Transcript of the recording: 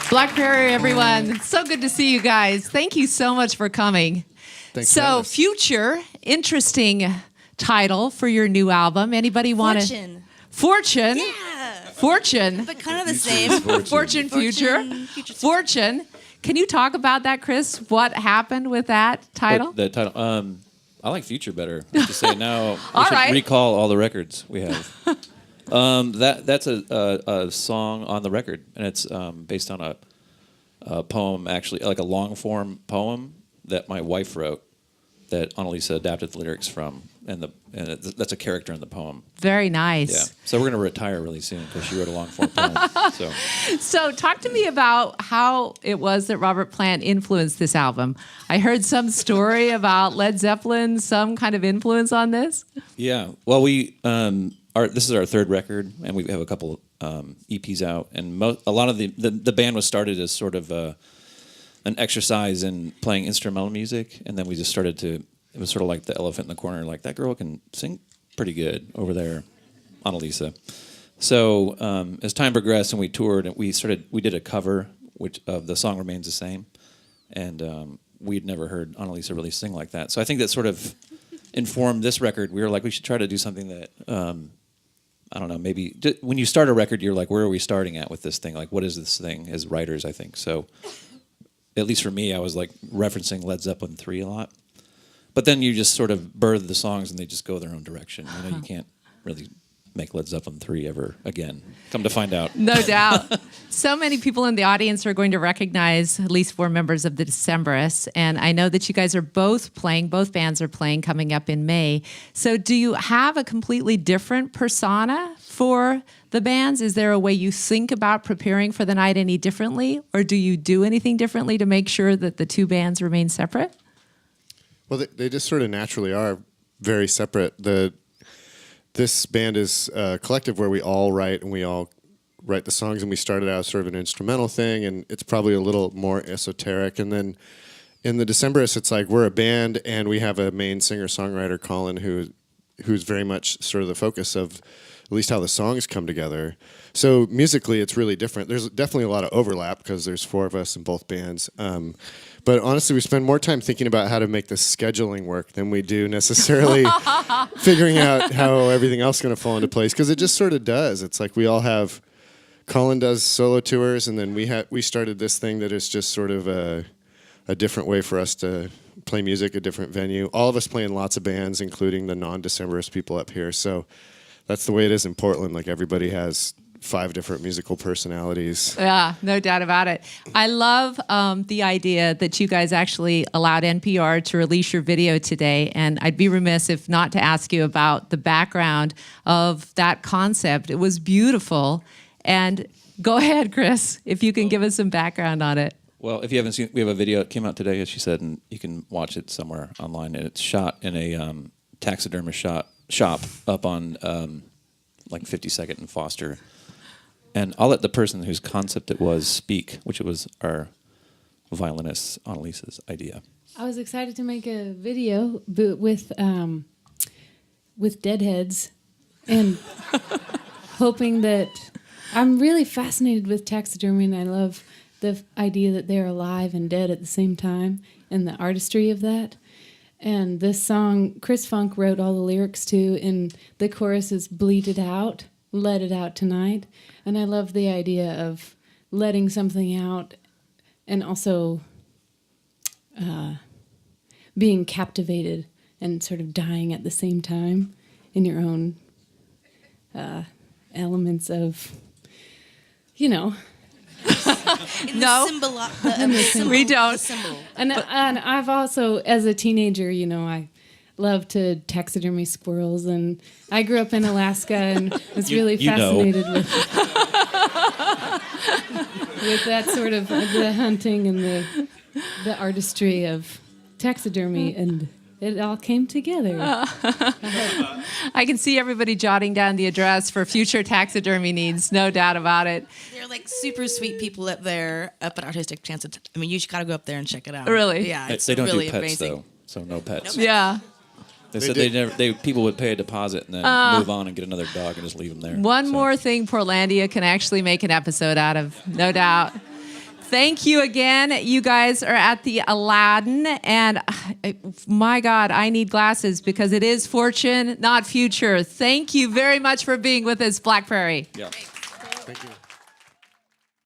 Black Prairie, everyone. So good to see you guys. Thank you so much for coming. Thanks so, Future, interesting title for your new album. Anybody want to? Fortune. Fortune. Yeah. Fortune. But kind of the same. Fortune, future. Fortune. Can you talk about that, Chris? What happened with that title? The title. I like Future better. I have to say now. We All should right. recall all the records we have. That's a song on the record, and it's based on a poem, actually, like a long form poem that my wife wrote, that Annalisa adapted the lyrics from, and that's a character in the poem. Very nice. Yeah. So we're going to retire really soon because she wrote a long form poem. So talk to me about how it was that Robert Plant influenced this album. I heard some story about Led Zeppelin, some kind of influence on this. Yeah. Well, this is our third record, and we have a couple EPs out, and a lot of the band was started as sort of an exercise in playing instrumental music, and then we just started to. It was sort of like the elephant in the corner, like that girl can sing pretty good over there, Annalisa. So as time progressed and we toured, and we did a cover which of the song Remains the Same, and we'd never heard Annalisa really sing like that. So I think that sort of informed this record. We were like, we should try to do something that. I don't know, maybe when you start a record, you're like, where are we starting at with this thing? Like, what is this thing as writers, I think. So, at least for me, I was like referencing Led Zeppelin 3 a lot. But then you just sort of birth the songs and they just go their own direction. You know, you can't really make Led Zeppelin 3 ever again. Come to find out. No doubt. So many people in the audience are going to recognize at least 4 members of the Decemberists. And I know that you guys are both bands are playing coming up in May. So do you have a completely different persona for the bands? Is there a way you think about preparing for the night any differently? Or do you do anything differently to make sure that the 2 bands remain separate? Well, they just sort of naturally are very separate. This band is a collective where we all write and we all write the songs, and we started out as sort of an instrumental thing, and it's probably a little more esoteric. And then in the Decemberists, it's like we're a band and we have a main singer-songwriter, Colin, who's very much sort of the focus of at least how the songs come together. So musically, it's really different. There's definitely a lot of overlap because there's 4 of us in both bands. But honestly, we spend more time thinking about how to make the scheduling work than we do necessarily figuring out how everything else is going to fall into place, because it just sort of does. It's like we all have, Colin does solo tours, and then we started this thing that is just sort of a different way for us to play music, a different venue. All of us play in lots of bands, including the non-Decemberist people up here. So that's the way it is in Portland. Like everybody has 5 different musical personalities. Yeah, no doubt about it. I love the idea that you guys actually allowed NPR to release your video today, and I'd be remiss if not to ask you about the background of that concept. It was beautiful, and go ahead, Chris, if you can give us some background on it. Well, if you haven't seen, we have a video that came out today, as she said, and you can watch it somewhere online, and it's shot in a taxidermist shop up on like 52nd and Foster. And I'll let the person whose concept it was speak, which it was our violinist Annalisa's idea. I was excited to make a video with deadheads, and hoping that I'm really fascinated with taxidermy, and I love the idea that they're alive and dead at the same time, and the artistry of that. And this song, Chris Funk wrote all the lyrics to, and the chorus is "Bleed it out, let it out tonight." And I love the idea of letting something out and also being captivated and sort of dying at the same time in your own elements of, you know. No, we don't. And I've also, as a teenager, you know, I loved to taxidermy squirrels, and I grew up in Alaska and was really fascinated with that sort of the hunting and the artistry of taxidermy, and it all came together. I can see everybody jotting down the address for future taxidermy needs, no doubt about it. They're like super sweet people up there, up at Artistic Chance. I mean, you just got to go up there and check it out. Really? Yeah. It's They don't really do pets, amazing. though, so no pets. Yeah. They said people would pay a deposit and then move on and get another dog and just leave them there. One more thing Portlandia can actually make an episode out of, no doubt. Thank you again. You guys are at the Aladdin, and my God, I need glasses because it is fortune, not future. Thank you very much for being with us, Black Prairie. Yeah. Thank you.